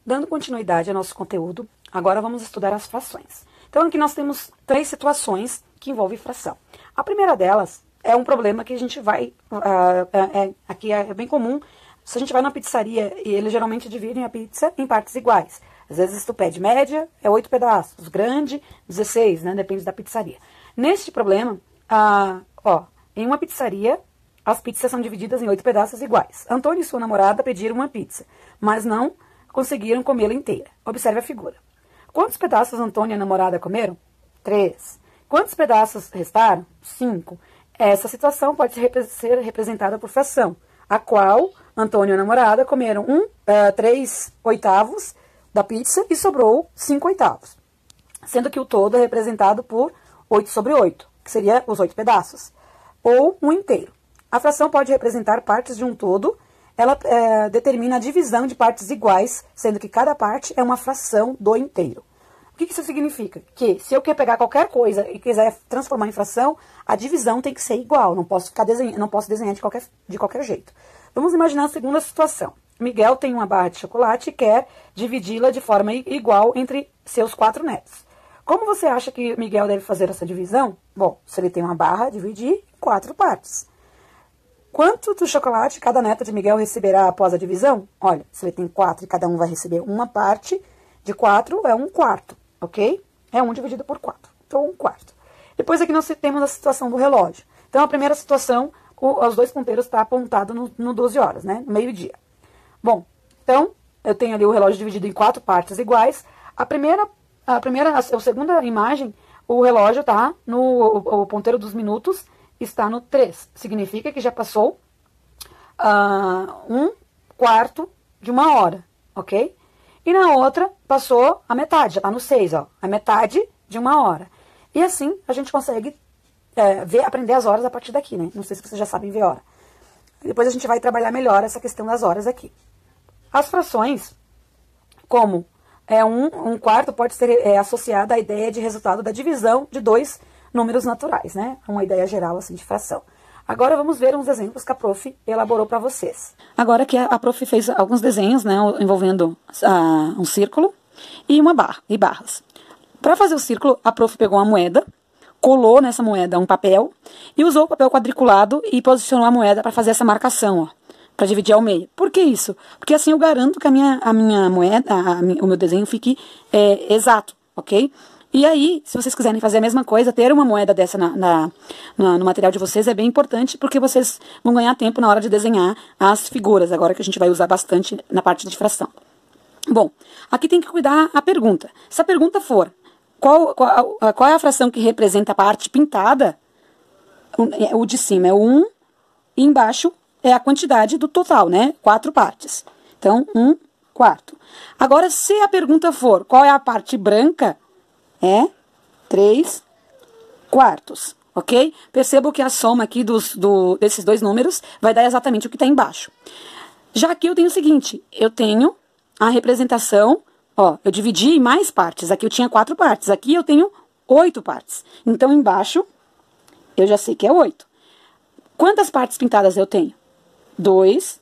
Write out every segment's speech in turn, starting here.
Dando continuidade ao nosso conteúdo, agora vamos estudar as frações. Então aqui nós temos 3 situações que envolvem fração. A primeira delas é um problema que a gente vai, aqui é bem comum, se a gente vai numa pizzaria e eles geralmente dividem a pizza em partes iguais. Às vezes tu pede média, é 8 pedaços, grande, 16, né, depende da pizzaria. Neste problema, em uma pizzaria, as pizzas são divididas em 8 pedaços iguais. Antônio e sua namorada pediram uma pizza, mas não conseguiram comê-la inteira. Observe a figura. Quantos pedaços Antônio e a namorada comeram? 3. Quantos pedaços restaram? 5. Essa situação pode ser representada por fração, a qual Antônio e a namorada comeram 3 oitavos da pizza e sobrou 5 oitavos. Sendo que o todo é representado por 8 sobre 8, que seria os 8 pedaços, ou um inteiro. A fração pode representar partes de um todo. Ela determina a divisão de partes iguais, sendo que cada parte é uma fração do inteiro. O que isso significa? Que se eu quero pegar qualquer coisa e quiser transformar em fração, a divisão tem que ser igual, não posso desenhar de qualquer jeito. Vamos imaginar a segunda situação. Miguel tem uma barra de chocolate e quer dividi-la de forma igual entre seus 4 netos. Como você acha que Miguel deve fazer essa divisão? Bom, se ele tem uma barra, dividir em 4 partes. Quanto do chocolate cada neto de Miguel receberá após a divisão? Olha, se ele tem 4 e cada um vai receber uma parte, de 4 é 1/4, ok? É 1 dividido por 4, então 1/4. Depois aqui nós temos a situação do relógio. Então, a primeira situação, os 2 ponteiros estão apontados no 12 horas, né? No meio-dia. Bom, então, eu tenho ali o relógio dividido em 4 partes iguais. A segunda imagem, o relógio está o ponteiro dos minutos está no 3. Significa que já passou 1/4 de uma hora, ok? E na outra passou a metade, já está no 6, ó, a metade de uma hora. E assim a gente consegue aprender as horas a partir daqui, né? Não sei se vocês já sabem ver hora. Depois a gente vai trabalhar melhor essa questão das horas aqui. As frações, como 1/4 pode ser associada à ideia de resultado da divisão de 2 números naturais, né? Uma ideia geral, assim, de fração. Agora vamos ver uns exemplos que a prof elaborou para vocês. Agora que a prof fez alguns desenhos, né, envolvendo um círculo e uma barra, e barras. Para fazer o círculo, a prof pegou uma moeda, colou nessa moeda um papel e usou o papel quadriculado e posicionou a moeda para fazer essa marcação, ó, para dividir ao meio. Por que isso? Porque assim eu garanto que a minha moeda, o meu desenho fique exato, ok? E aí, se vocês quiserem fazer a mesma coisa, ter uma moeda dessa no material de vocês é bem importante, porque vocês vão ganhar tempo na hora de desenhar as figuras, agora que a gente vai usar bastante na parte de fração. Bom, aqui tem que cuidar a pergunta. Se a pergunta for, qual é a fração que representa a parte pintada, o de cima é o 1, e embaixo é a quantidade do total, né? 4 partes. Então, 1/4. Agora, se a pergunta for, qual é a parte branca, é 3/4, ok? Percebo que a soma aqui desses 2 números vai dar exatamente o que está embaixo. Já aqui eu tenho o seguinte, eu tenho a representação, ó, eu dividi em mais partes, aqui eu tinha 4 partes, aqui eu tenho 8 partes. Então, embaixo, eu já sei que é 8. Quantas partes pintadas eu tenho? 2,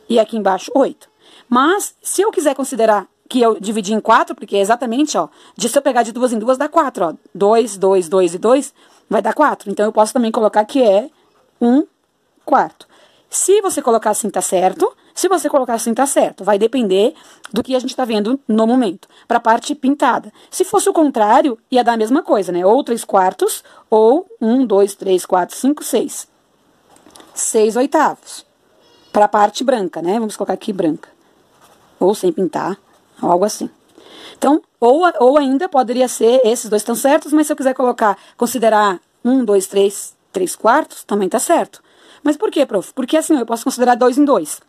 e aqui embaixo 8. Mas, se eu quiser considerar que eu dividi em 4, porque é exatamente, ó, se eu pegar de 2 em 2 dá 4, ó, 2, 2, 2 e 2, vai dar 4. Então, eu posso também colocar que é 1/4. Se você colocar assim, tá certo. Se você colocar assim, tá certo. Vai depender do que a gente tá vendo no momento. Para a parte pintada. Se fosse o contrário, ia dar a mesma coisa, né? Ou 3/4, ou 1, 2, 3, 4, 5, 6. 6 oitavos. Para a parte branca, né? Vamos colocar aqui branca. Ou sem pintar. Algo assim. Então, ou ainda poderia ser, esses 2 estão certos, mas se eu quiser considerar 1, 2, 3, 3/4, também tá certo. Mas por quê, prof? Porque assim, eu posso considerar 2 em 2.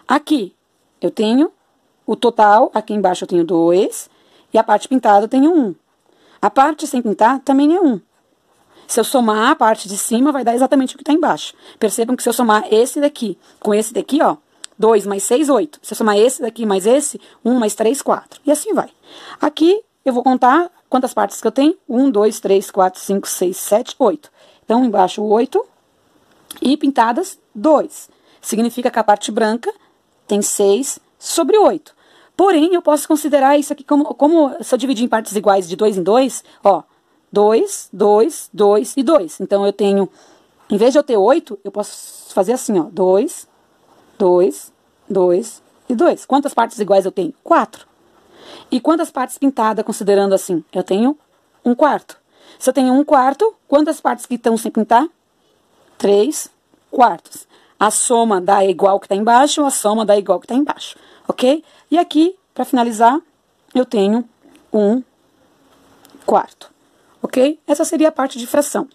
Aqui, eu tenho o total, aqui embaixo eu tenho 2, e a parte pintada eu tenho 1. A parte sem pintar também é 1. Se eu somar a parte de cima, vai dar exatamente o que está embaixo. Percebam que se eu somar esse daqui com esse daqui, ó, 2 mais 6, 8. Se eu somar esse daqui mais esse, 1 mais 3, 4. E assim vai. Aqui, eu vou contar quantas partes que eu tenho. 1, 2, 3, 4, 5, 6, 7, 8. Então, embaixo 8 e pintadas 2. Significa que a parte branca tem 6 sobre 8. Porém, eu posso considerar isso aqui como se eu dividir em partes iguais de 2 em 2, ó, 2, 2, 2 e 2. Então, eu tenho, em vez de eu ter 8, eu posso fazer assim, ó, 2, 2, 2 e 2. Quantas partes iguais eu tenho? 4. E quantas partes pintadas, considerando assim? Eu tenho 1/4. Se eu tenho 1/4, quantas partes que estão sem pintar? 3/4. A soma dá igual que está embaixo, a soma dá igual que está embaixo, ok? E aqui, para finalizar, eu tenho 1/4, ok? Essa seria a parte de fração.